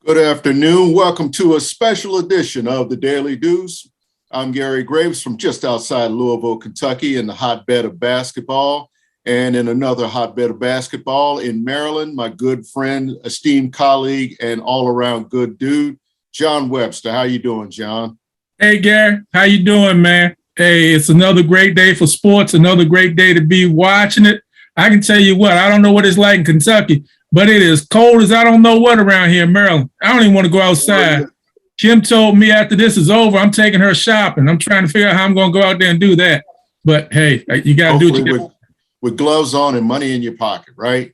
Good afternoon. Welcome to a special edition of the Daily Deuce. I'm Gary Graves from just outside Louisville, Kentucky, in the hotbed of basketball. And in another hotbed of basketball in Maryland, my good friend, esteemed colleague, and all-around good dude, John Webster. How you doing, John? Hey, Gary. How you doing, man? Hey, it's another great day for sports, another great day to be watching it. I can tell you what, I don't know what it's like in Kentucky, but it is cold as I don't know what around here in Maryland. I don't even want to go outside. Kim told me after this is over, I'm taking her shopping. I'm trying to figure out how I'm going to go out there and do that. But, hey, you got to do what you got. With gloves on and money in your pocket, right?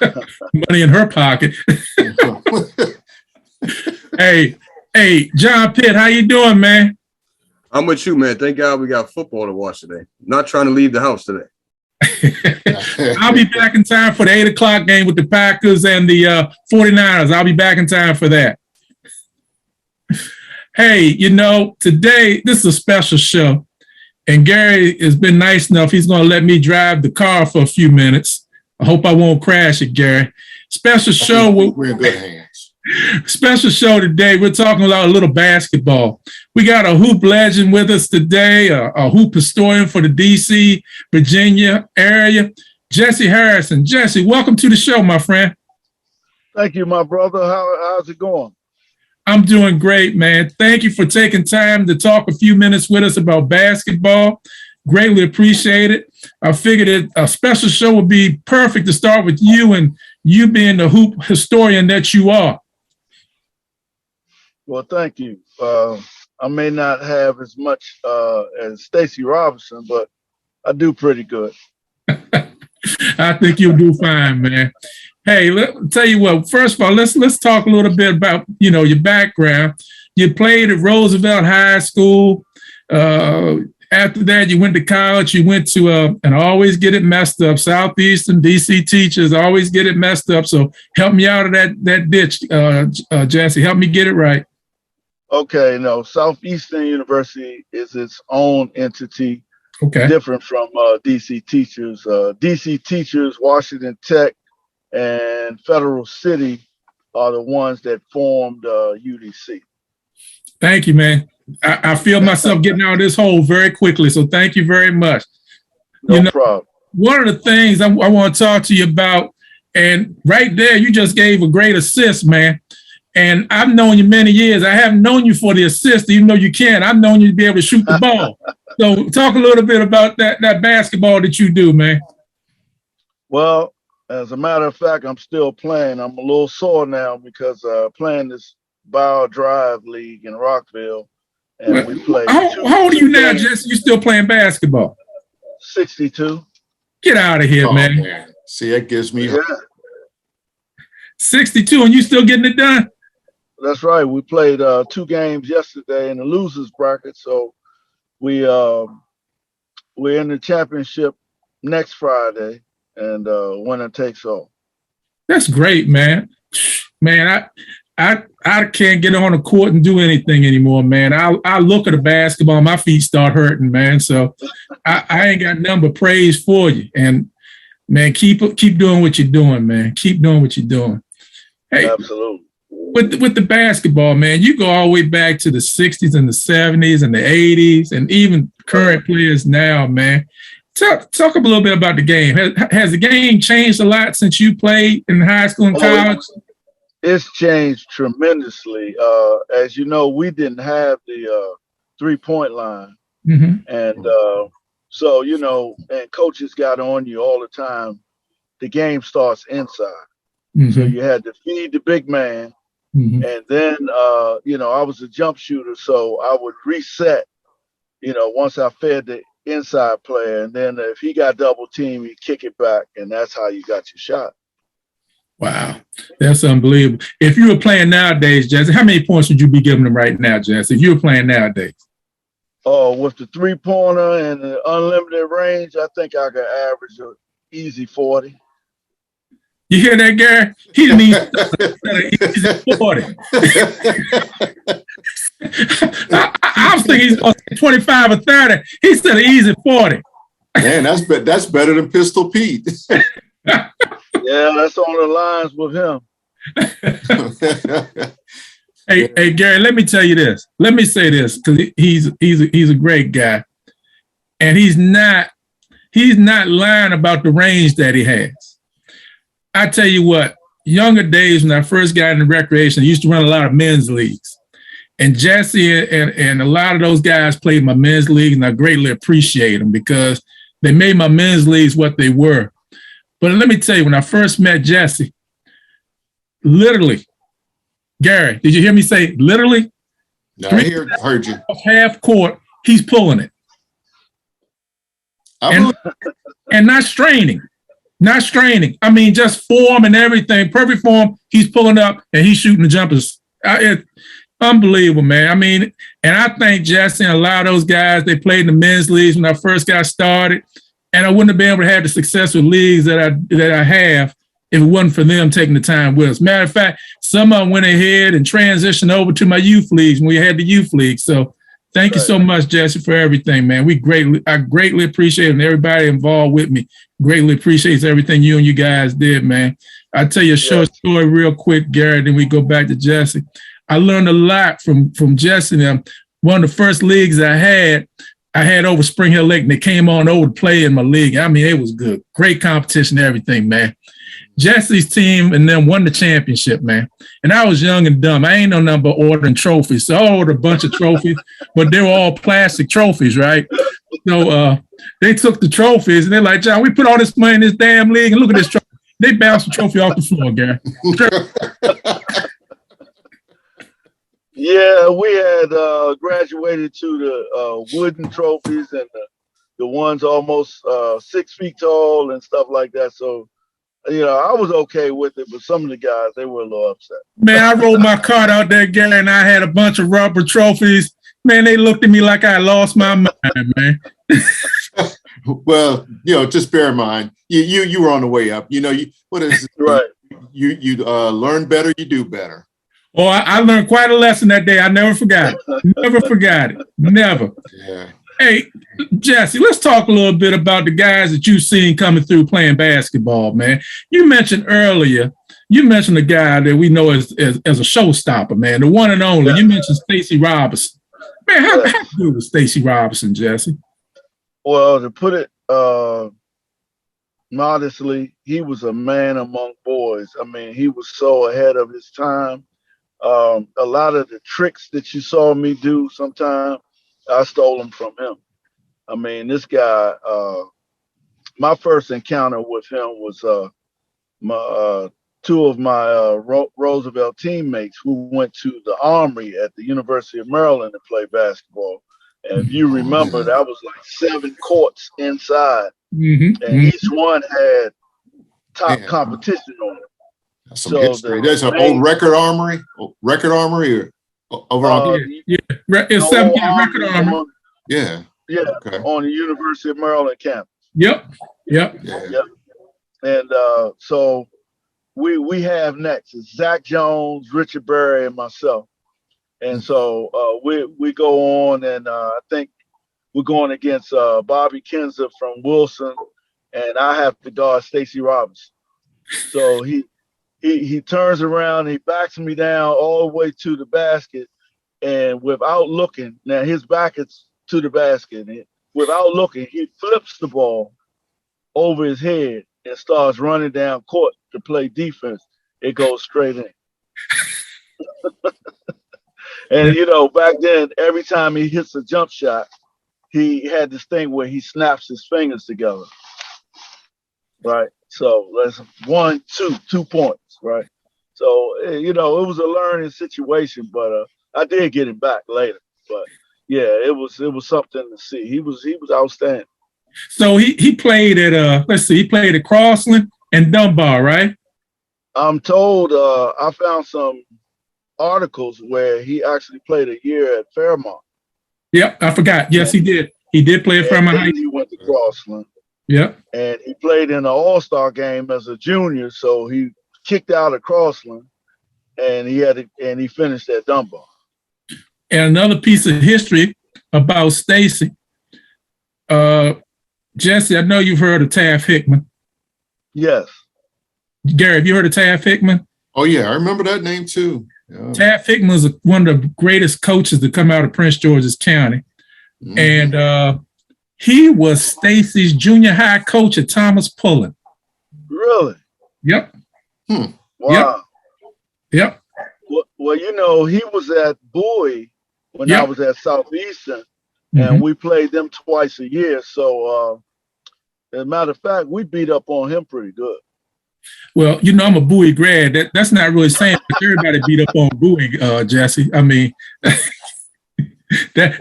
Money in her pocket. Hey, John Pitt, how you doing, man? I'm with you, man. Thank God we got football to watch today. Not trying to leave the house today. I'll be back in time for the 8 o'clock game with the Packers and the 49ers. I'll be back in time for that. Hey, today, this is a special show. And Gary has been nice enough. He's going to let me drive the car for a few minutes. I hope I won't crash it, Gary. Special show. We're in good hands. Special show today. We're talking about a little basketball. We got a hoop legend with us today, a hoop historian for the D.C., Virginia area, Jessie Harrison. Jessie, welcome to the show, my friend. Thank you, my brother. How's it going? I'm doing great, man. Thank you for taking time to talk a few minutes with us about basketball. Greatly appreciate it. I figured a special show would be perfect to start with you and you being the hoop historian that you are. Well, thank you. I may not have as much as Stacey Robinson, but I do pretty good. I think you'll do fine, man. Hey, let me tell you what, first of all, let's talk a little bit about, your background. You played at Roosevelt High School. After that, you went to college. You went to, and I always get it messed up, Southeastern DC teachers always get it messed up. So help me out of that ditch, Jessie. Help me get it right. Okay, no, Southeastern University is its own entity, okay, different from DC teachers. DC teachers, Washington Tech, and Federal City are the ones that formed UDC. Thank you, man. I feel myself getting out of this hole very quickly, so thank you very much. No problem. One of the things I want to talk to you about, and right there, you just gave a great assist, man. And I've known you many years. I haven't known you for the assist, even though you can. I've known you to be able to shoot the ball. So talk a little bit about that basketball that you do, man. Well, as a matter of fact, I'm still playing. I'm a little sore now because playing this Bio Drive League in Rockville, and we play. How old are you now, Jesse? You still playing basketball? 62. Get out of here, man. See, that gives me 62, and you still getting it done? That's right. We played 2 games yesterday in the losers bracket, so we're in the championship next Friday. And winner takes all. That's great, man. Man, I can't get on the court and do anything anymore, man. I look at the basketball, my feet start hurting, man. So I ain't got nothing but praise for you. And man, keep doing what you're doing, man. Keep doing what you're doing. Hey, absolutely. With the basketball, man, you go all the way back to the 60s and the 70s and the 80s and even current players now, man. Talk a little bit about the game. Has the game changed a lot since you played in high school and college? It's changed tremendously. As you know, we didn't have the 3-point line. Mm-hmm. And so, and coaches got on you all the time. The game starts inside. Mm-hmm. So you had to feed the big man. Mm-hmm. And then, I was a jump shooter, so I would reset, once I fed the inside player, and then if he got double team, you kick it back, and that's how you got your shot. Wow, that's unbelievable. If you were playing nowadays, Jesse, how many points would you be giving them right now, Jesse? If you were playing nowadays? Oh, with the 3-pointer and the unlimited range, I think I could average an easy 40. You hear that, Gary? He didn't even easy 40. I was thinking he's going to say 25 or 30. He said an easy 40. Man, that's better than Pistol Pete. Yeah, that's on the lines with him. Hey, Gary, let me tell you this. Let me say this, because he's a great guy. And he's not lying about the range that he has. I tell you what, younger days when I first got into recreation, I used to run a lot of men's leagues. And Jessie and a lot of those guys played my men's league, and I greatly appreciate them because they made my men's leagues what they were. But let me tell you, when I first met Jessie, literally, Gary, did you hear me say literally? No, I heard you. Half court, he's pulling it. And not straining. Not straining. I mean, just form and everything. Perfect form. He's pulling up and he's shooting the jumpers. Unbelievable, man. I mean, and I thank Jessie and a lot of those guys. They played in the men's leagues when I first got started. And I wouldn't have been able to have the successful leagues that I have if it wasn't for them taking the time with us. Matter of fact, some of them went ahead and transitioned over to my youth leagues when we had the youth league. So thank you so much, Jessie, for everything, man. I greatly appreciate it, and everybody involved with me greatly appreciates everything you and you guys did, man. I'll tell you a short story real quick, Gary, then we go back to Jessie. I learned a lot from Jessie and them. One of the first leagues I had over Spring Hill Lake, and they came on over to play in my league. I mean, it was good. Great competition, everything, man. Jessie's team and them won the championship, man. And I was young and dumb. I ain't no number ordering trophies. So I ordered a bunch of trophies, but they were all plastic trophies, right? So they took the trophies and they're like, John, we put all this money in this damn league and look at this trophy. They bounced the trophy off the floor, Gary. Yeah, we had graduated to the wooden trophies and the ones almost 6 feet tall and stuff like that. So, you know, I was okay with it, but some of the guys, they were a little upset. Man, I rolled my cart out there, Gary, and I had a bunch of rubber trophies. Man, they looked at me like I lost my mind, man. Well, you know, just bear in mind, you were on the way up. You know, what is it? Right? You learn better, you do better. Oh, I learned quite a lesson that day. I never forgot it. Never forgot it. Never. Yeah. Hey, Jessie, let's talk a little bit about the guys that you've seen coming through playing basketball, man. You mentioned earlier, the guy that we know as a showstopper, man, the one and only. You mentioned Stacey Robinson. Man, how good was Stacey Robinson, Jessie? Well, to put it modestly, he was a man among boys. I mean, he was so ahead of his time. A lot of the tricks that you saw me do sometimes, I stole them from him. I mean, this guy, my first encounter with him was two of my Roosevelt teammates who went to the Armory at the University of Maryland to play basketball. And if you remember, that was like 7 courts inside. And each one had top competition on it. That's some history. There's an old record armory or overall. It's 7 record armory. Yeah. Yeah. Okay. On the University of Maryland campus. Yep. And so we have next is Zach Jones, Richard Berry, and myself. And so we go on, and I think we're going against Bobby Kinzer from Wilson, and I have to guard Stacey Robinson. So he turns around, he backs me down all the way to the basket, and without looking, now his back is to the basket, and without looking, he flips the ball over his head and starts running down court to play defense. It goes straight in. And, you know, back then, every time he hits a jump shot, he had this thing where he snaps his fingers together. Right? So that's 1, 2 points, right? So, you know, it was a learning situation, but I did get him back later. But yeah, it was something to see. He was outstanding. So he played at he played at Crossland and Dunbar, right? I'm told I found some articles where he actually played a year at Fairmont. Yep, I forgot. Yes, he did. He did play at Fairmont High. He went to Crossland. Yep. And he played in an all-star game as a junior, so he kicked out of Crossland, and he finished at Dunbar. And another piece of history about Stacey. Jessie, I know you've heard of Taft Hickman. Yes. Gary, have you heard of Taft Hickman? Oh yeah, I remember that name too. Yeah. Tad Fickman was one of the greatest coaches to come out of Prince George's County. Mm-hmm. And he was Stacy's junior high coach at Thomas Pullen. Really? Yep. Wow. Yep. Well, you know, he was at Bowie when I was at Southeastern, and we played them twice a year. So, as a matter of fact, we beat up on him pretty good. Well, you know, I'm a Bowie grad. That's not really saying that everybody beat up on Bowie, Jesse. I mean, that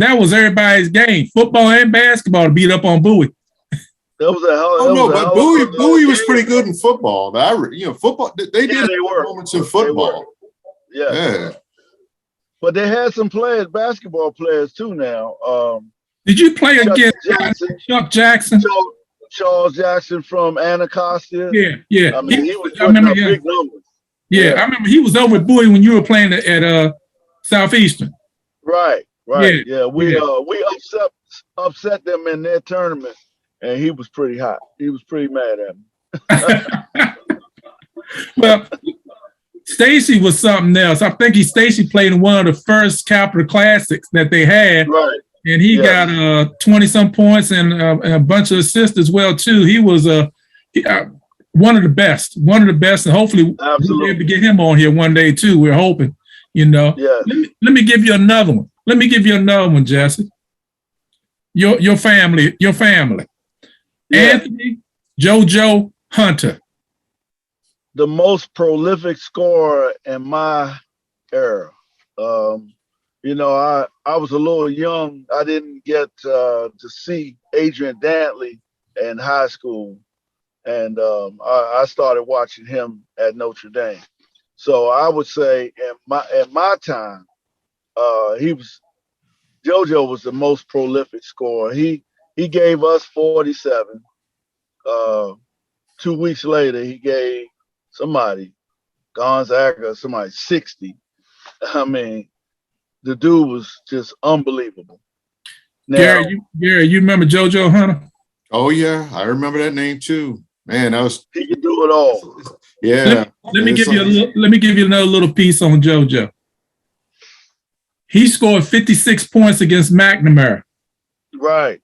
was everybody's game. Football and basketball to beat up on Bowie. That was a hell. Oh no, but Bowie was pretty good in football. Football. They did moments in football. Yeah. But they had some basketball players too now. Did you play against Chuck Jackson? Charles Jackson from Anacostia. Yeah. I mean, he was putting up big numbers. Yeah, I remember he was over with Bowie when you were playing at Southeastern. Right. Yeah, we upset them in their tournament, and he was pretty hot. He was pretty mad at me. Well, Stacy was something else. I think Stacy played in one of the first Capital Classics that they had. Right. And he got 20-some points and a bunch of assists as well too. He was one of the best, and hopefully we'll be able to get him on here one day too. We're hoping, you know. Yeah. Let me give you another one. Jesse. Your family. Yeah. Anthony JoJo Hunter. The most prolific scorer in my era. You know, I was a little young. I didn't get to see Adrian Dantley in high school. And I started watching him at Notre Dame. So I would say at my time, JoJo was the most prolific scorer. He gave us 47. 2 weeks later, he gave Gonzaga, 60. I mean, the dude was just unbelievable. Now, Gary, you remember JoJo Hunter? Oh yeah, I remember that name too. Man, he could do it all. Yeah. Let me give you another little piece on JoJo. He scored 56 points against McNamara. Right.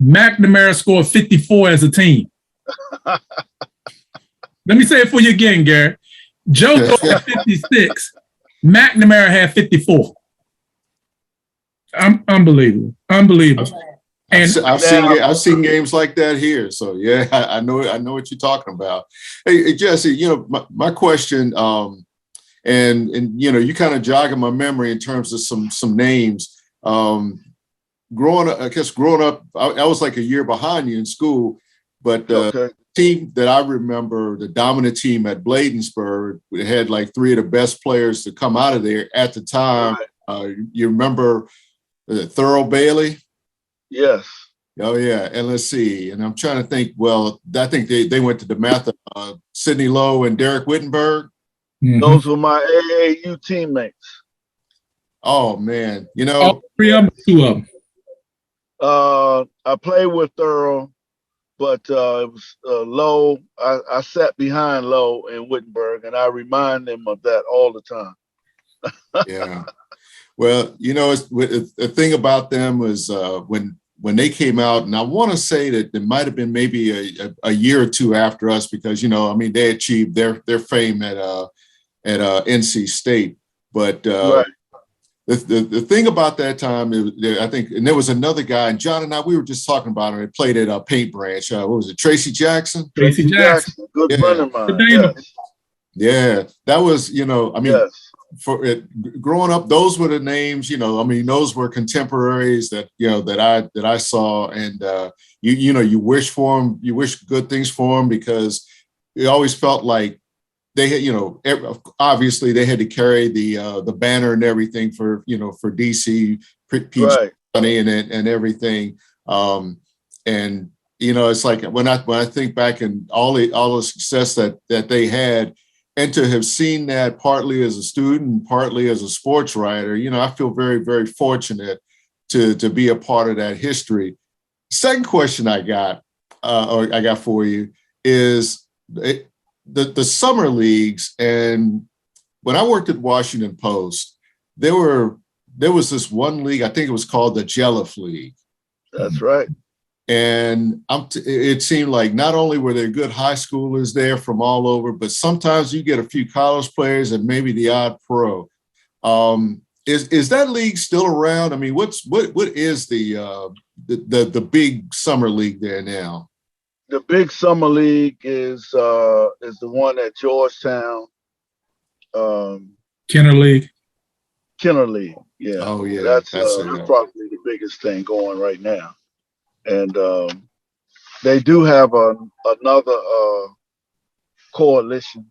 McNamara scored 54 as a team. Let me say it for you again, Gary. JoJo had 56. McNamara had 54. Unbelievable. And I've seen games like that here. So yeah, I know what you're talking about. Hey Jesse, you know, my question, and you know, you kind of jogging my memory in terms of some names. Growing up, I was like a year behind you in school, but the team that I remember, the dominant team at Bladensburg, it had like three of the best players to come out of there at the time. Right. You remember Thurl Bailey? Yes. Oh yeah, and let's see. And I'm trying to think. Well, I think they went to DeMatha. Sidney Lowe and Derek Wittenberg. Mm-hmm. Those were my AAU teammates. Oh man, you know, all three of them, two of them. I played with Thurl, but it was Lowe. I sat behind Lowe and Wittenberg, and I remind them of that all the time. Yeah. Well, you know, the thing about them was when they came out, and I want to say that it might have been maybe a year or two after us, because, you know, I mean, they achieved their fame at NC State. But right. the thing about that time, I think, and there was another guy, and John and I, we were just talking about him. He played at Paint Branch. What was it, Tracy Jackson? Tracy Jackson. Good friend of mine. Yes. Yeah, that was, you know, I mean, yes. For it, growing up, those were the names, you know, I mean, those were contemporaries that, you know, that I saw, and you know, you wish for them, you wish good things for them, because it always felt like they had, you know, obviously they had to carry the banner and everything for, you know, for DC, right. money and everything. And, you know, it's like when I think back and all the success that they had, and to have seen that partly as a student, partly as a sports writer, you know, I feel very, very fortunate to be a part of that history. Second question I got for you is, the summer leagues, and when I worked at Washington Post, there was this one league, I think it was called the Jelliff League. That's right. And it seemed like not only were there good high schoolers there from all over, but sometimes you get a few college players and maybe the odd pro. Is that league still around? I mean, what is the big summer league there now? The big summer league is the one at Georgetown. Kenner League. Kenner League. Yeah. Oh yeah, that's probably the biggest thing going right now. And they do have another coalition,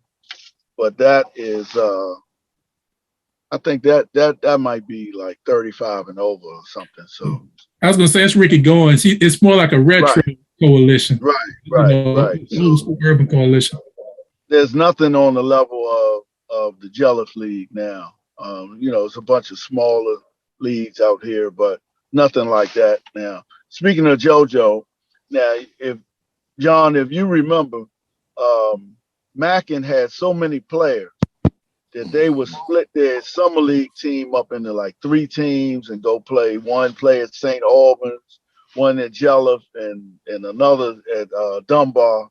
but that is I think that might be like 35 and over or something. So I was gonna say it's Ricky Goins. It's more like a retro coalition. Right. So, urban coalition. There's nothing on the level of the Jelliff League now. It's a bunch of smaller leagues out here, but nothing like that now. Speaking of JoJo, now if you remember, Mackin had so many players that they would split their summer league team up into like 3 teams and go play. One play at St. Albans, one at Jelliff, and another at Dunbar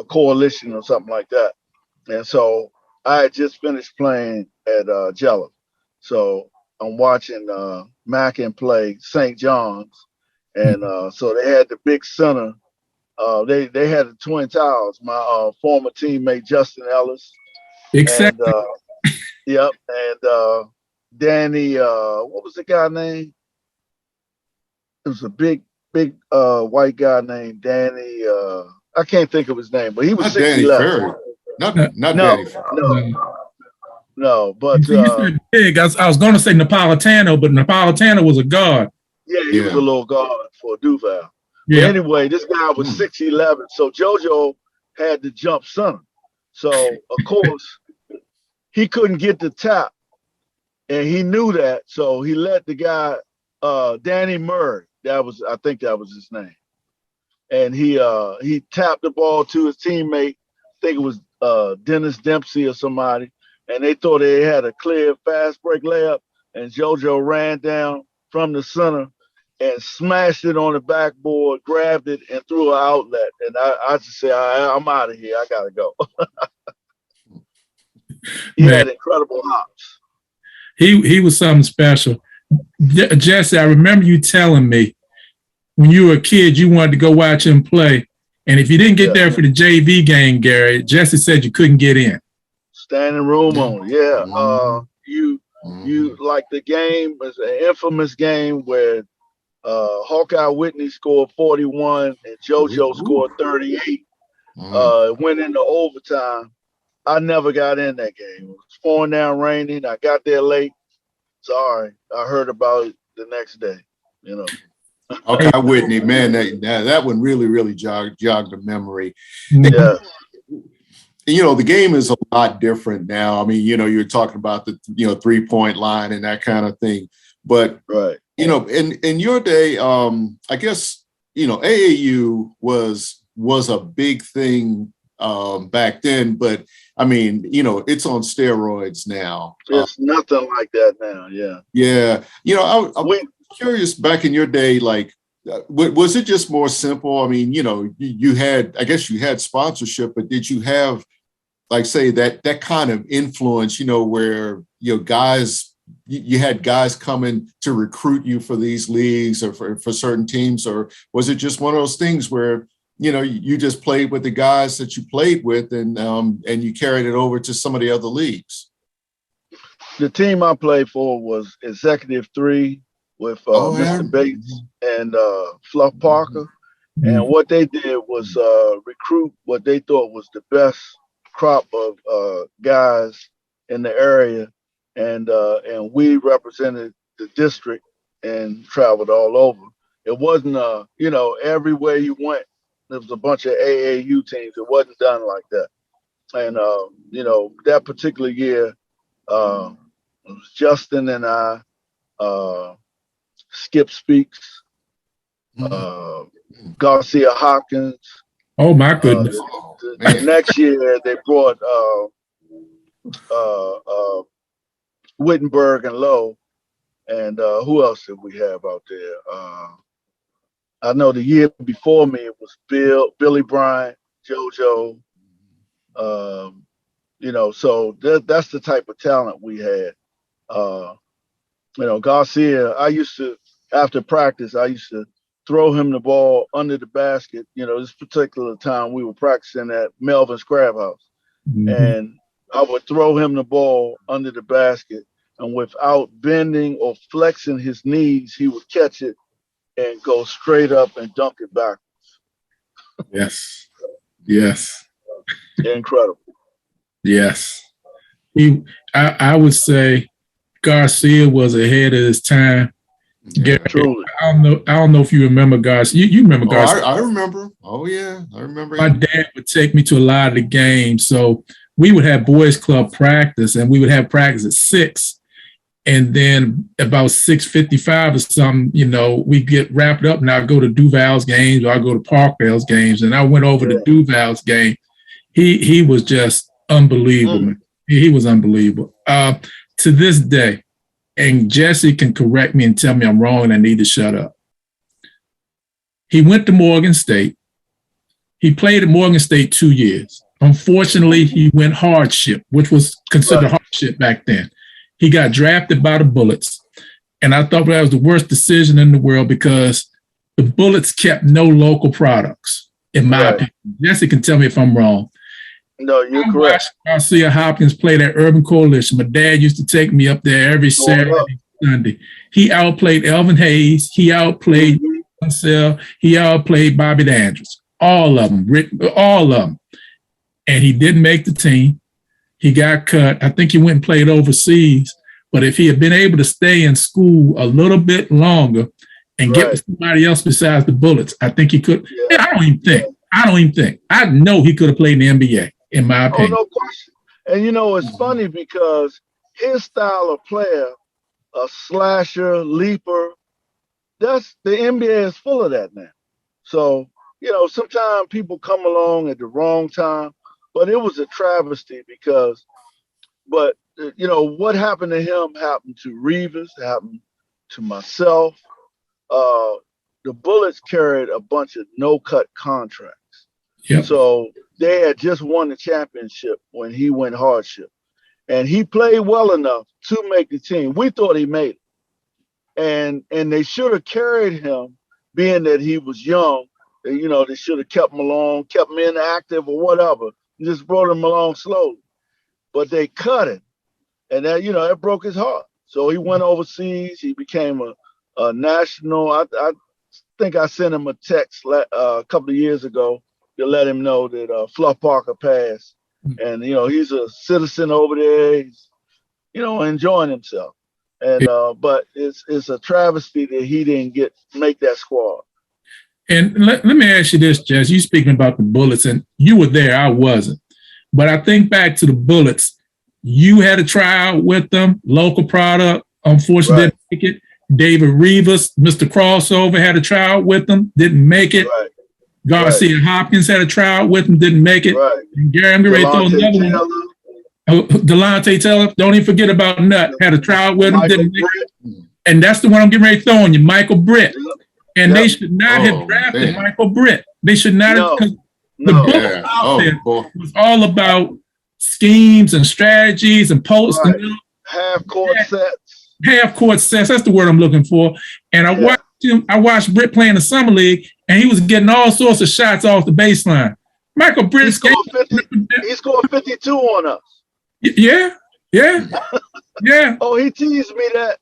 Coalition or something like that. And so I had just finished playing at Jelliff. So I'm watching Mackin play St. John's. And so they had the big center. They had the Twin Towers. My former teammate, Justin Ellis. Exactly. And, yep. And Danny, what was the guy name? It was a big white guy named Danny. I can't think of his name, but he was 6'11". Not Danny Ferry. No, but you said big. I was going to say Napolitano, but Napolitano was a guard. Yeah, he was a little guard for Duval. Yeah. But anyway, this guy was 6'11", so JoJo had to jump center. So of course he couldn't get the tap, and he knew that. So he let the guy Danny Murray. I think that was his name, and he tapped the ball to his teammate. I think it was Dennis Dempsey or somebody, and they thought they had a clear fast break layup, and JoJo ran down from the center and smashed it on the backboard, grabbed it, and threw an outlet. And I just said, I'm out of here. I got to go. He had incredible hops. He was something special. Jesse, I remember you telling me when you were a kid, you wanted to go watch him play. And if you didn't get there for the JV game, Gary, Jesse said you couldn't get in. Standing room only. Yeah. You like the game was an infamous game where Hawkeye Whitney scored 41 and JoJo scored 38. Went into overtime. I never got in that game. It was pouring down raining. I got there late. Sorry. I heard about it the next day, Okay, Whitney, man, that one really jogged the memory. Yeah. The game is a lot different now. I mean, you're talking about the 3-point line and that kind of thing. But right. In your day, I guess AAU was a big thing back then. But I mean, it's on steroids now. It's nothing like that now. Yeah. Yeah. I'm curious. Back in your day, like, was it just more simple? I mean, you had sponsorship, but did you have, like, say that kind of influence, where guys, you had guys coming to recruit you for these leagues or for certain teams, or was it just one of those things where you just played with the guys that you played with and you carried it over to some of the other leagues? The team I played for was Executive 3 with Mr. Bates and Fluff Parker. And what they did was recruit what they thought was the best crop of guys in the area, and we represented the district and traveled all over. It wasn't everywhere you went there was a bunch of AAU teams. It wasn't done like that. And that particular year, it was Justin and I, Skip Speaks, Garcia Hopkins. Oh my goodness! The next year they brought Wittenberg and Lowe, and who else did we have out there? I know the year before me it was Billy Bryant, JoJo. So that's the type of talent we had. Garcia, I used to, after practice, I used to throw him the ball under the basket. This particular time we were practicing at Melvin's Crab House. Mm-hmm. And I would throw him the ball under the basket, and without bending or flexing his knees, he would catch it and go straight up and dunk it back. Yes. Yes. Incredible. Yes. I would say Garcia was ahead of his time. Yeah, truly. I don't know if you remember Garcia. You remember Garcia? I remember. Oh yeah, I remember. My dad would take me to a lot of the games. So we would have boys club practice, and we would have practice at 6. And then about 6:55 or something, we get wrapped up, and I go to Duval's games, or I go to Parkdale's games. And I went over to Duval's game. He was just unbelievable. He was unbelievable. To this day, and Jessie can correct me and tell me I'm wrong and I need to shut up. He went to Morgan State. He played at Morgan State 2 years. Unfortunately, he went hardship, which was considered hardship back then. He got drafted by the Bullets. And I thought that was the worst decision in the world because the Bullets kept no local products, in my opinion. Jessie can tell me if I'm wrong. No, you're correct. Garcia Hopkins played at Urban Coalition. My dad used to take me up there every Saturday, Sunday. He outplayed Elvin Hayes. He outplayed himself. He outplayed Bobby Andrews. All of them. And he didn't make the team. He got cut. I think he went and played overseas. But if he had been able to stay in school a little bit longer and get with somebody else besides the Bullets, I think he could. Yeah. I don't even think. I know he could have played in the NBA. In my opinion. Oh, no question. And it's funny because his style of player, a slasher, leaper, that's the NBA is full of that now. So, sometimes people come along at the wrong time, but it was a travesty because, what happened to him happened to Reeves, happened to myself. The Bullets carried a bunch of no-cut contracts. Yep. So they had just won the championship when he went hardship. And he played well enough to make the team. We thought he made it. And they should have carried him, being that he was young. They should have kept him along, kept him inactive or whatever. Just brought him along slowly. But they cut him. And that, it broke his heart. So he went overseas. He became a national. I think I sent him a text a couple of years ago to let him know that Fluff Parker passed. And, he's a citizen over there. He's, enjoying himself. And but it's a travesty that he didn't make that squad. And let me ask you this, Jess. You speaking about the Bullets, and you were there. I wasn't. But I think back to the Bullets. You had a tryout with them, local product. Unfortunately, didn't make it. David Rivas, Mr. Crossover, had a tryout with them, didn't make it. Right. Garcia Hopkins had a tryout with him, didn't make it. Right. And Gary, I'm going to throw another one. Delonte Taylor, don't even forget about Nut. Had a tryout with him, didn't make it. And that's the one I'm getting ready to throw on you, Michael Britt. And they should not have drafted Michael Britt. They should not have, because the book out there was all about schemes and strategies and posts. Right. Half-court sets. Half-court sets, that's the word I'm looking for. And I watched Britt play in the summer league, and he was getting all sorts of shots off the baseline. Michael Britt he scored 52 on us. Yeah. Oh, he teased me that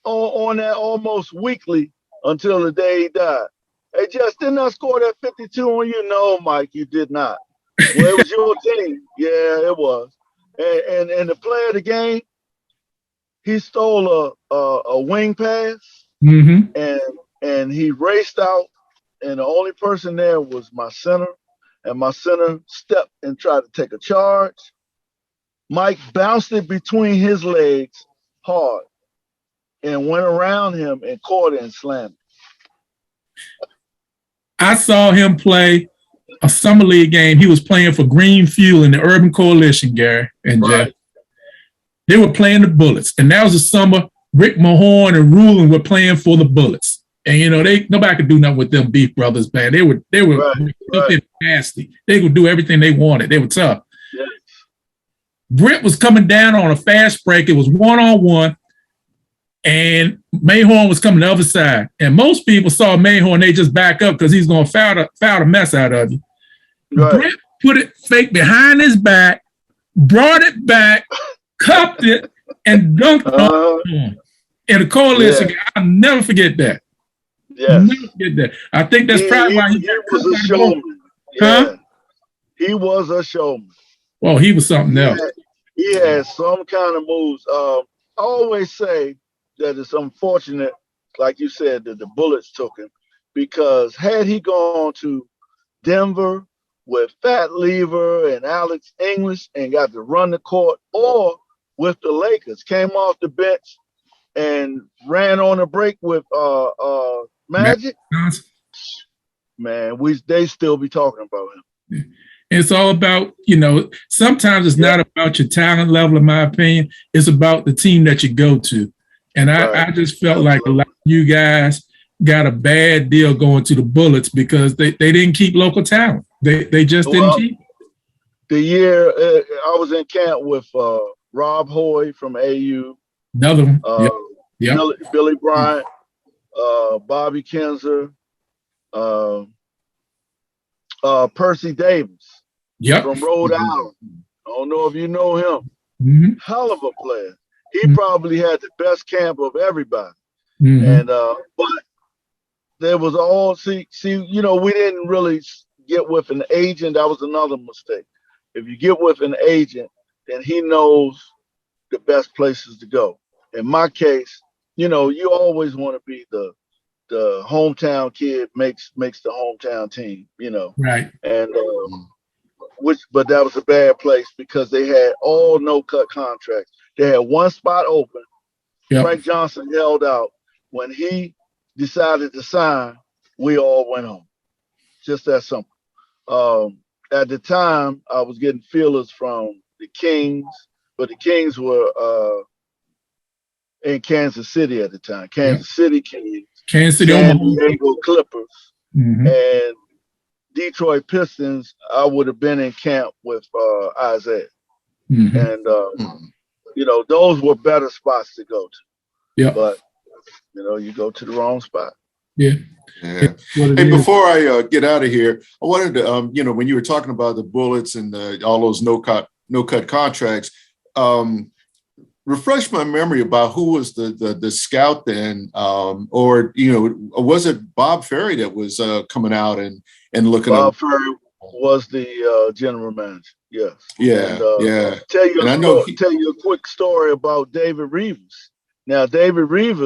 on that almost weekly until the day he died. Hey, Jess, didn't I score that 52 on you? No, Mike, you did not. Well, it was your team. Yeah, it was. And the player of the game, he stole a wing pass, and he raced out, and the only person there was my center, and my center stepped and tried to take a charge. Mike bounced it between his legs hard and went around him and caught it and slammed it. I saw him play a summer league game. He was playing for Green Fuel in the Urban Coalition, Gary and Jeff. They were playing the Bullets, and that was the summer Rick Mahorn and Rulin were playing for the Bullets. And nobody could do nothing with them Beef Brothers, man. They were nasty. They could do everything they wanted. They were tough. Yes. Britt was coming down on a fast break. It was 1-on-1, and Mahorn was coming the other side. And most people saw Mahorn, they just back up because he's going to foul the mess out of you. Right. Britt put it fake behind his back, brought it back, cupped it, and dunked on him. In the Coalition, I'll never forget that. Yes. Never forget that. I think that's probably why he was a showman. Huh? He was a showman. Well, he was something else. He had some kind of moves. I always say that it's unfortunate, like you said, that the Bullets took him, because had he gone to Denver with Fat Lever and Alex English and got to run the court, or with the Lakers, came off the bench and ran on a break with Magic, man, they still be talking about him. It's all about, sometimes it's not about your talent level, in my opinion. It's about the team that you go to. And I just felt like a lot of you guys got a bad deal going to the Bullets because they didn't keep local talent. They just didn't keep. The year I was in camp with Rob Hoy from AU. Another one. Billy Bryant, Bobby Kinzer, Percy Davis from Rhode Island. I don't know if you know him. Mm-hmm. Hell of a player. He probably had the best camp of everybody. Mm-hmm. And but there was we didn't really get with an agent. That was another mistake. If you get with an agent, then he knows the best places to go. In my case, you always want to be the hometown kid makes the hometown team, Right. And but that was a bad place because they had all no-cut contracts. They had one spot open. Yep. Frank Johnson held out. When he decided to sign, we all went home. Just that simple. At the time, I was getting feelers from the Kings, but the Kings were in Kansas City at the time. Kansas City Kings, Kansas City, San Diego Clippers, and Detroit Pistons. I would have been in camp with Isaiah, and those were better spots to go to. Yeah, but you go to the wrong spot. Yeah. Hey, before I get out of here, I wanted to, when you were talking about the Bullets and all those no-cut contracts, refresh my memory about who was the scout then, or was it Bob Ferry that was coming out and looking up? Bob Ferry was the general manager. Yes. Yeah. And, tell you a quick story about David Reeves. Now, David Reeves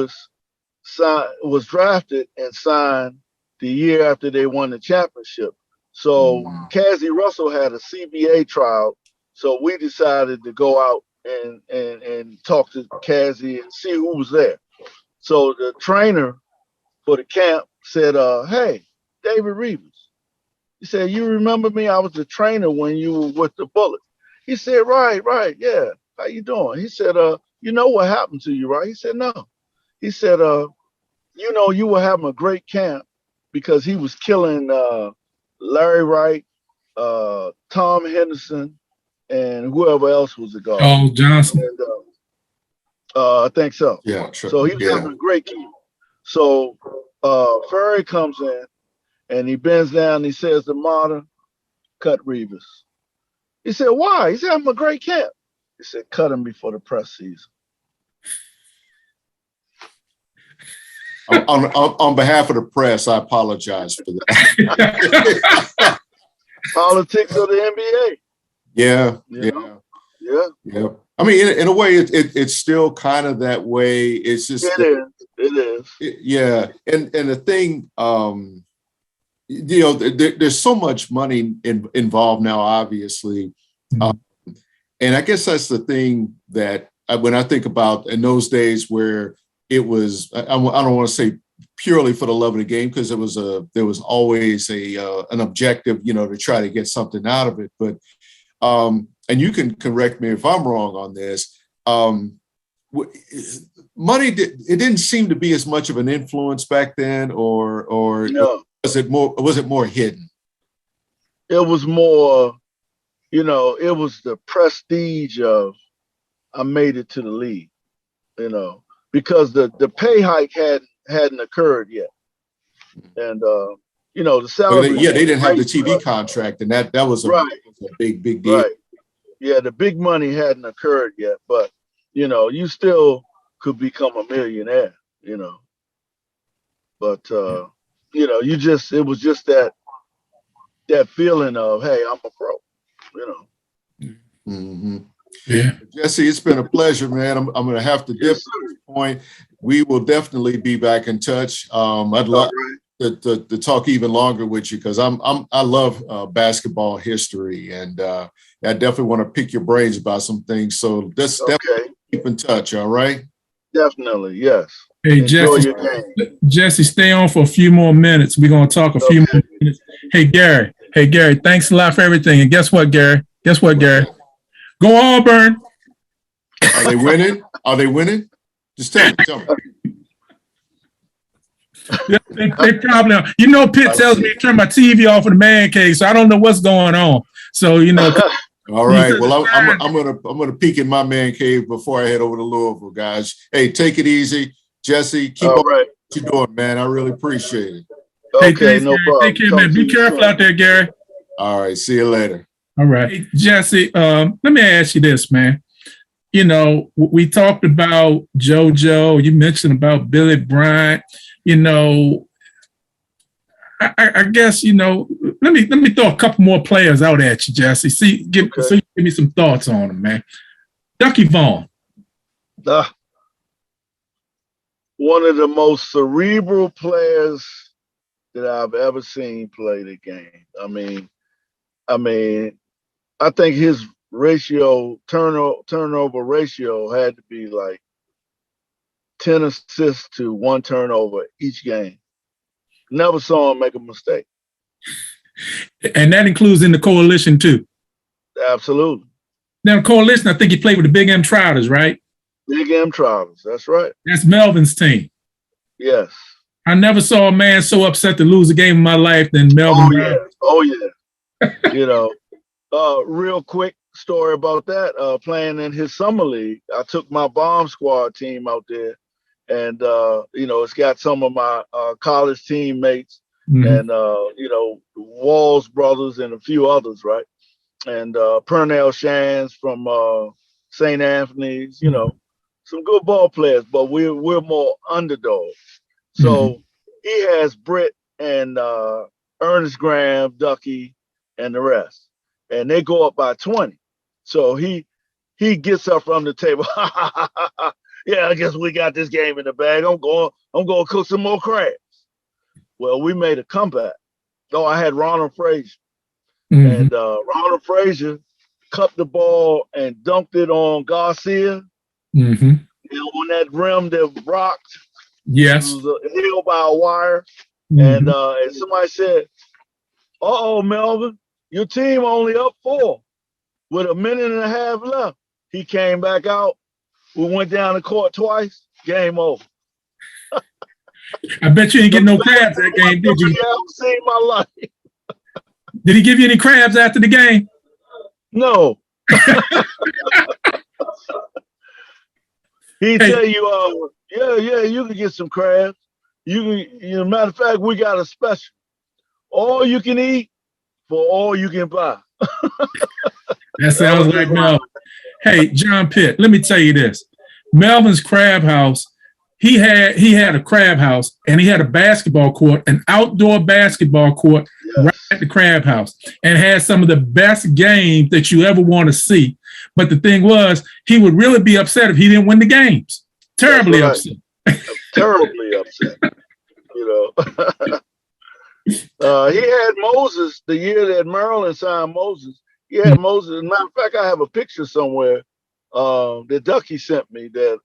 was drafted and signed the year after they won the championship. So Cassie Russell had a CBA trial. So we decided to go out and talk to Cassie and see who was there. So the trainer for the camp said, hey, David Reeves. He said, you remember me? I was the trainer when you were with the Bullets. He said, right, yeah. How you doing? He said, you know what happened to you, right? He said, no. He said, you were having a great camp because he was killing Larry Wright, Tom Henderson, and whoever else was the guard. Oh, Johnson. And, I think so. Yeah, sure. So he was having a great camp. So Ferry comes in and he bends down and he says to Marta, cut Reeves. He said, why? He said, I'm a great camp. He said, cut him before the press season. On behalf of the press, I apologize for that. Politics of the NBA. Yeah. I mean, in a way, it's still kind of that way. It's just it is. And the thing, there's so much money involved now, obviously, and I guess that's the thing that when I think about in those days where it was, I don't want to say purely for the love of the game, because there was always an objective, to try to get something out of it. But and you can correct me if I'm wrong on this. Money it didn't seem to be as much of an influence back then, or No. was it more hidden? It was more, it was the prestige of I made it to the league, because the pay hike hadn't occurred yet, and the salary. They didn't have the TV contract, and that was a big deal. Right. Yeah, the big money hadn't occurred yet, but you still could become a millionaire, But it was just that feeling of, hey, I'm a pro, Mm-hmm. Yeah. Jesse, it's been a pleasure, man. I'm going to have to dip at this point. We will definitely be back in touch. I'd love to talk even longer with you, because I love basketball history, and I definitely want to pick your brains about some things. So let's definitely keep in touch. All right. Definitely. Yes. Hey, Jesse, stay on for a few more minutes. We're going to talk a few more minutes. Hey, Gary, thanks a lot for everything. And guess what, Gary? Go Auburn. Are they winning? Just tell me. Yeah, they probably are. Pitt tells me to turn my TV off in the man cave, so I don't know what's going on. So, All right. Well, I'm gonna peek in my man cave before I head over to Louisville, guys. Hey, take it easy. Jesse, keep up what you're doing, man. I really appreciate it. Okay, no problem. Take care, man. Be careful out there, Gary. All right. See you later. All right. Hey, Jesse, let me ask you this, man. We talked about JoJo. You mentioned about Billy Bryant. I guess, let me throw a couple more players out at you, Jesse. So you give me some thoughts on them, man. Ducky Vaughn. One of the most cerebral players that I've ever seen play the game. I think his turnover ratio had to be like 10 assists to 1 turnover each game. Never saw him make a mistake. And that includes in the coalition too. Absolutely. Now, coalition, I think he played with the Big M Trouters, right? Big M Trouters, that's right. That's Melvin's team. Yes. I never saw a man so upset to lose a game in my life than Melvin. Oh yeah. Real quick story about that. Playing in his summer league, I took my bomb squad team out there, and it's got some of my college teammates, and Walls brothers and a few others, right? And Pernell Shands from St. Anthony's, some good ball players, but we're more underdogs. So he has Britt and Ernest Graham, Ducky, and the rest, and they go up by 20. So he gets up from the table. Yeah, I guess we got this game in the bag. I'm going to cook some more crabs. Well, we made a comeback. Oh, I had Ronald Frazier, and Ronald Frazier cut the ball and dunked it on Garcia. On that rim that rocked. Yes. It was held by a wire. And somebody said, "Uh-oh, Melvin, your team only up 4 with a minute and a half left." He came back out. We went down the court twice. Game over. I bet you didn't get no crabs that game, did you? I've seen my life. Did he give you any crabs after the game? No. He tell you, you can get some crabs. Matter of fact, we got a special. All you can eat for all you can buy. That sounds like Melvin. Hey, John Pitt, let me tell you this. Melvin's Crab House, he had a crab house, and he had a basketball court, an outdoor basketball court right at the Crab House, and had some of the best games that you ever want to see. But the thing was, he would really be upset if he didn't win the games. Terribly upset. Terribly upset. He had Moses the year that Maryland signed Moses. He had Moses. As a matter of fact, I have a picture somewhere that Ducky sent me that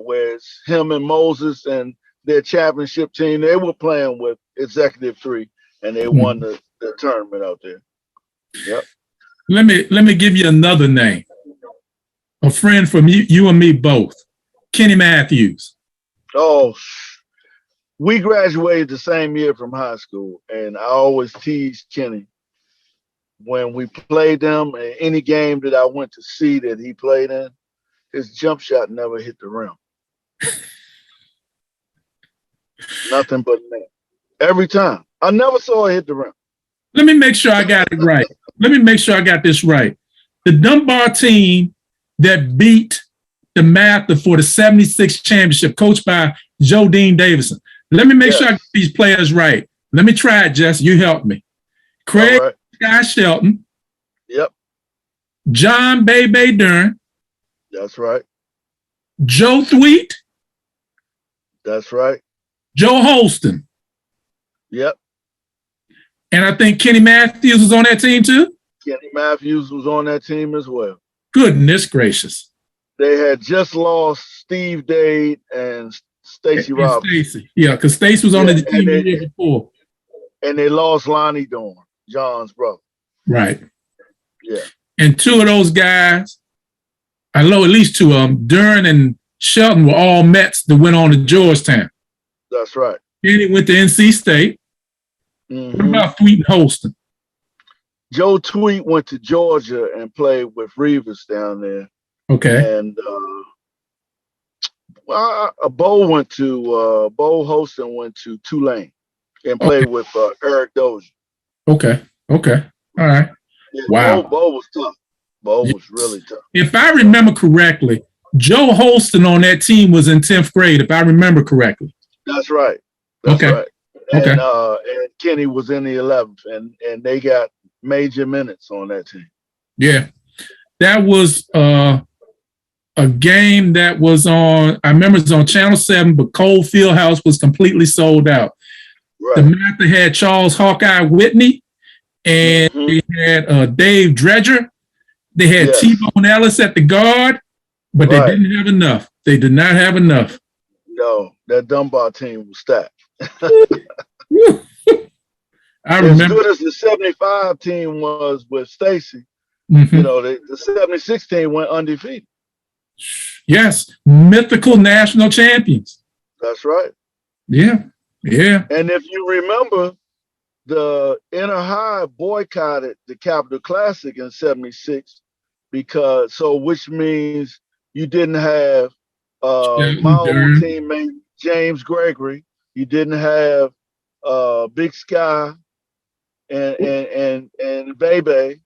where it's him and Moses, and their championship team. They were playing with Executive 3, and they won the tournament out there. Yep. Let me give you another name. A friend from you and me both, Kenny Matthews. Oh, we graduated the same year from high school, and I always teased Kenny when we played them. In any game that I went to see that he played in, his jump shot never hit the rim. Nothing but net. Every time. I never saw it hit the rim. Let me make sure I got it right. Let me make sure I got this right. The Dunbar team that beat the Mather for the 76 championship, coached by Joe Dean Davison. Let me make sure I get these players right. Let me try it, Jess. You help me. Craig Sky Shelton. Yep. John Bebe Dern. That's right. Joe Thweet. That's right. Joe Holston. Yep. And I think Kenny Matthews was on that team too? Kenny Matthews was on that team as well. Goodness gracious. They had just lost Steve Dade and Stacey Robinson. Stacey. Yeah, because Stacey was on the team the year before. And they lost Lonnie Dorn, John's brother. Right. Yeah. And two of those guys, I know at least two of them, Dern and Shelton, were all Mets that went on to Georgetown. That's right. Then he went to NC State. What about Thweet and Holston? Joe Thweet went to Georgia and played with Reeves down there. Okay. And Bo Holston went to Tulane and played with Eric Dozier. Okay. All right. Yeah, Wow. Bo was tough. Bo was really tough. If I remember correctly, Joe Holston on that team was in 10th grade, if I remember correctly. That's right. That's okay. right. And, and Kenny was in the 11th, and they got major minutes on that team. Yeah. That was a game that was on, I remember it was on Channel 7, but Cole Fieldhouse was completely sold out. Right. The Mather had Charles Hawkeye Whitney, and they had Dave Dredger. They had T-Bone Ellis at the guard, but they didn't have enough. They did not have enough. No, that Dunbar team was stacked. I remember. As good as the 75 team was with Stacey, you know, the 76 team went undefeated. Yes, mythical national champions. That's right. Yeah. And if you remember, the Inner High boycotted the Capital Classic in 76 which means you didn't have my old teammate James Gregory. You didn't have Big Sky and Bebe.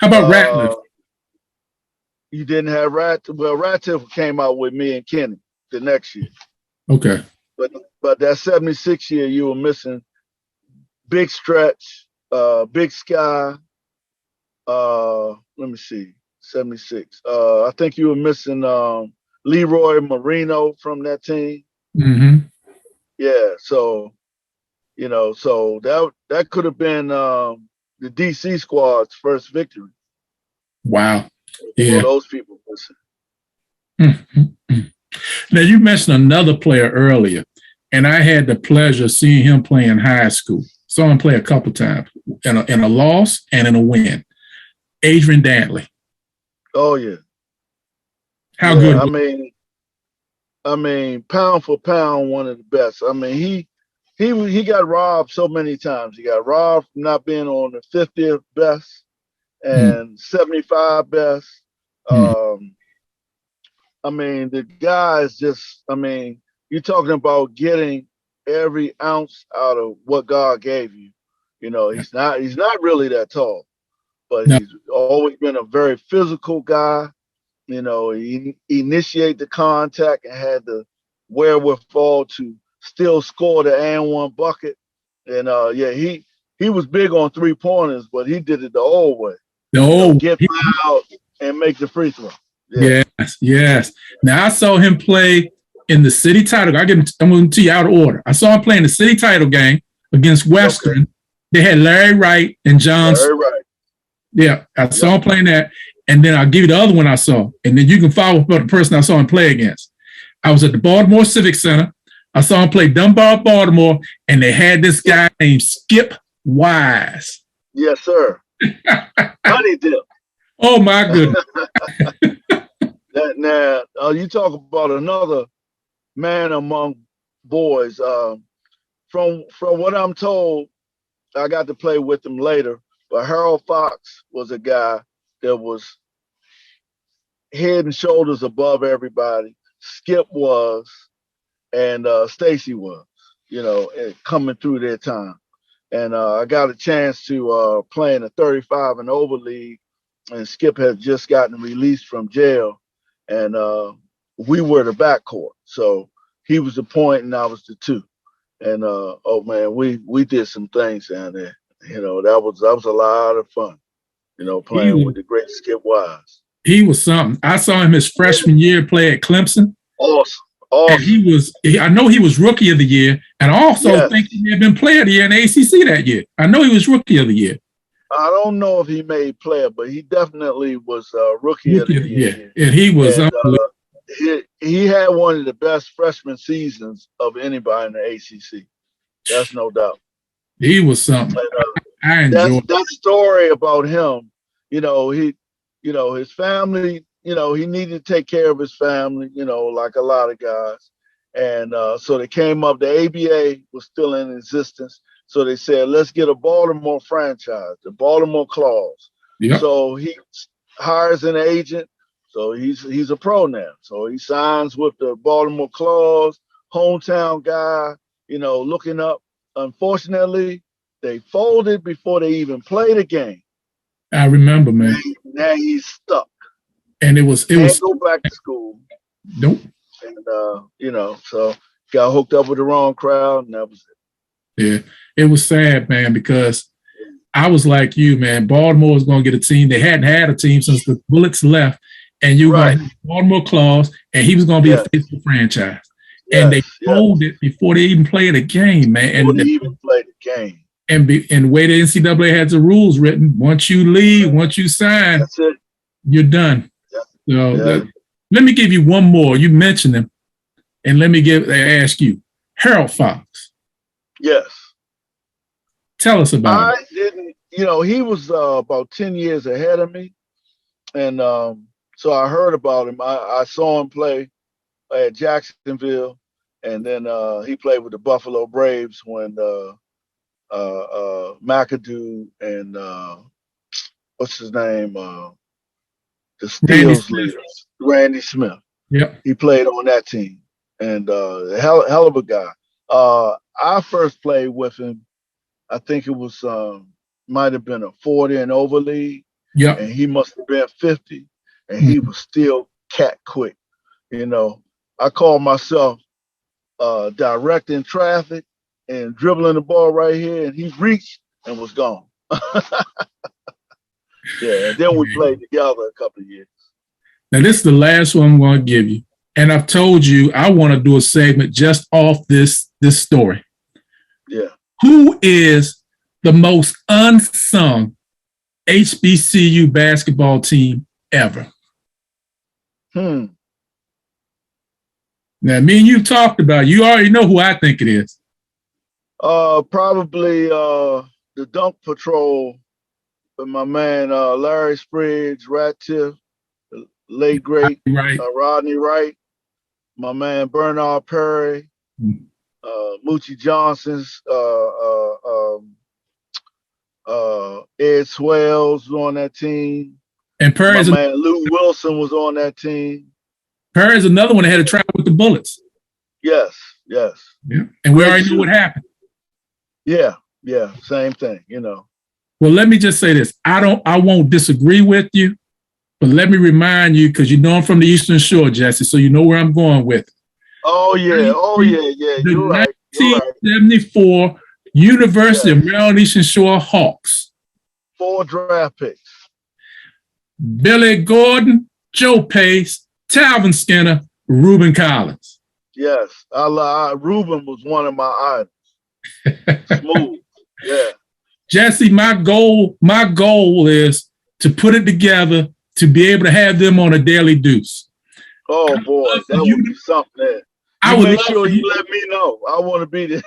How about Ratliff? You didn't have Ratliff. Well, Ratliff came out with me and Kenny the next year. Okay. But that 76 year, you were missing Big Stretch, Big Sky. Let me see, 76. I think you were missing Leroy Marino from that team. Yeah, so that could have been the DC squad's first victory. Wow. Yeah. For those people listen. Now you mentioned another player earlier, and I had the pleasure of seeing him play in high school. Saw him play a couple times in a loss and in a win. Adrian Dantley. Oh yeah. How good? I mean, pound for pound, one of the best. I mean, he got robbed so many times. He got robbed from not being on the 50th best and 75 best. I mean, the guy is just, you're talking about getting every ounce out of what God gave you. You know, he's not really that tall, but he's always been a very physical guy. You know, he initiated the contact and had the wherewithal to still score the and one bucket. And he was big on 3-pointers, but he did it the old way. Get out and make the free throw. Yeah. Yes. Now I saw him play in the city title. I'm going to tell you out of order. I saw him play in the city title game against Western. Okay. They had Larry Wright and John. Larry Wright. Yeah, I saw him playing that. And then I'll give you the other one I saw. And then you can follow up the person I saw him play against. I was at the Baltimore Civic Center I saw him play Dunbar, Baltimore, and they had this guy named Skip Wise. Yes, sir. Honey dip. Oh my goodness. Now, you talk about another man among boys. From what I'm told, I got to play with him later, but Harold Fox was a guy that was head and shoulders above everybody. Skip was, and Stacy was, coming through their time. And I got a chance to play in a 35 and over league, and Skip had just gotten released from jail, and we were the backcourt. So he was the point and I was the two. And oh man, we did some things down there. That was a lot of fun, playing with the great Skip Wise. He was something. I saw him his freshman year play at Clemson. Awesome. And I know he was rookie of the year, and I also think he had been player of the year in the ACC that year. I know he was rookie of the year. I don't know if he made player, but he definitely was rookie of the year. And he was he had one of the best freshman seasons of anybody in the ACC. That's no doubt. He was something. I enjoyed that story about him. His family. He needed to take care of his family. Like a lot of guys, and so they came up. The ABA was still in existence, so they said, "Let's get a Baltimore franchise, the Baltimore Claws." Yep. So he hires an agent. So he's a pro now. So he signs with the Baltimore Claws, hometown guy, looking up. Unfortunately, they folded before they even played a game. I remember, man. Now he's stuck. And it was go back to school. Nope. And so got hooked up with the wrong crowd, and that was it. Yeah. It was sad, man, because I was like you, man. Baltimore was going to get a team. They hadn't had a team since the Bullets left. And you were going to have Baltimore Claws, and he was going to be a faithful franchise. And they folded before they even played a game, man. Before they even played the game. And the way the NCAA had the rules written, once you leave, once you sign, that's it. You're done. Yeah. So let me give you one more. You mentioned him, and let me ask you, Harold Fox. Yes. Tell us about him. I didn't. He was about 10 years ahead of me, and so I heard about him. I saw him play at Jacksonville, and then he played with the Buffalo Braves when McAdoo and what's his name? The Steelers leaders, Randy Smith. Yep. He played on that team, and hell of a guy. I first played with him. I think it was might have been a 40 and over league. Yeah. And he must have been 50, and he was still cat quick. I call myself directing traffic and dribbling the ball right here, and he reached and was gone. Yeah, and then we played together a couple of years. Now, this is the last one I'm going to give you. And I've told you I want to do a segment just off this story. Yeah. Who is the most unsung HBCU basketball team ever? Now, me and you talked about it. You already know who I think it is. Probably the Dunk Patrol with my man Larry Spriggs, Rat Tiff, the late great Rodney Wright, my man Bernard Perry, Moochie Johnson's, Ed Swells was on that team. And Perry's my man Lou Wilson was on that team. Perry's another one that had to travel with the Bullets. Yes. Yeah. And we already knew what happened. Yeah, same thing, Well, let me just say this. I won't disagree with you, but let me remind you, because you know I'm from the Eastern Shore, Jesse, so you know where I'm going with it. Oh, yeah. You're right. 1974 University of Maryland Eastern Shore Hawks. 4 draft picks. Billy Gordon, Joe Pace, Talvin Skinner, Reuben Collins. Yes. Reuben was one of my idols. Smooth. Yeah. Jesse, my goal is to put it together to be able to have them on a Daily Deuce. Oh boy, that would be something. I would make love sure for you let me know. I want to be there.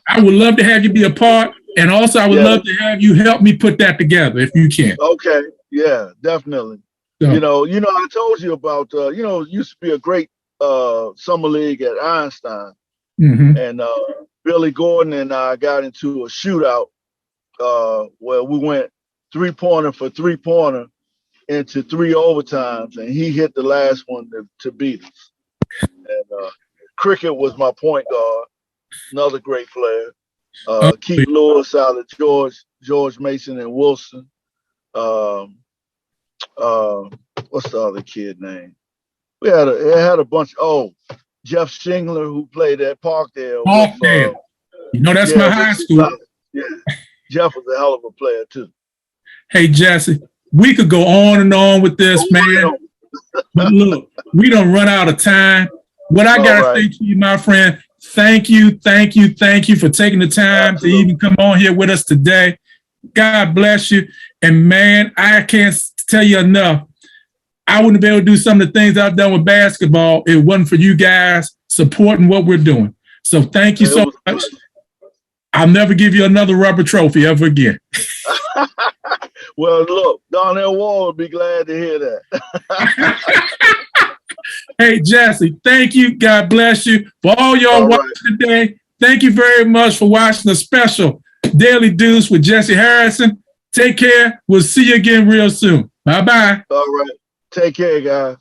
I would love to have you be a part, and also I would love to have you help me put that together if you can. Okay, yeah, definitely. So, I told you about it used to be a great summer league at Einstein, and Billy Gordon and I got into a shootout where we went 3-pointer for 3-pointer into 3 overtimes, and he hit the last one to beat us. And Cricket was my point guard, another great player. Keith Lewis out of George Mason and Wilson. What's the other kid name? It had a bunch. Jeff Shingler, who played at Parkdale. That's my high school. Yeah, Jeff was a hell of a player too. Hey, Jesse, we could go on and on with this, man. But look, we don't run out of time. What I got to say to you, my friend, thank you for taking the time to even come on here with us today. God bless you. And man, I can't tell you enough. I wouldn't be able to do some of the things I've done with basketball if it wasn't for you guys supporting what we're doing. So thank you so much. I'll never give you another rubber trophy ever again. Well, look, Donnell Wall would be glad to hear that. Hey, Jesse, thank you. God bless you. For all y'all watching today, thank you very much for watching the special Daily Deuce with Jessie Harrison. Take care. We'll see you again real soon. Bye-bye. All right. Take care, guys.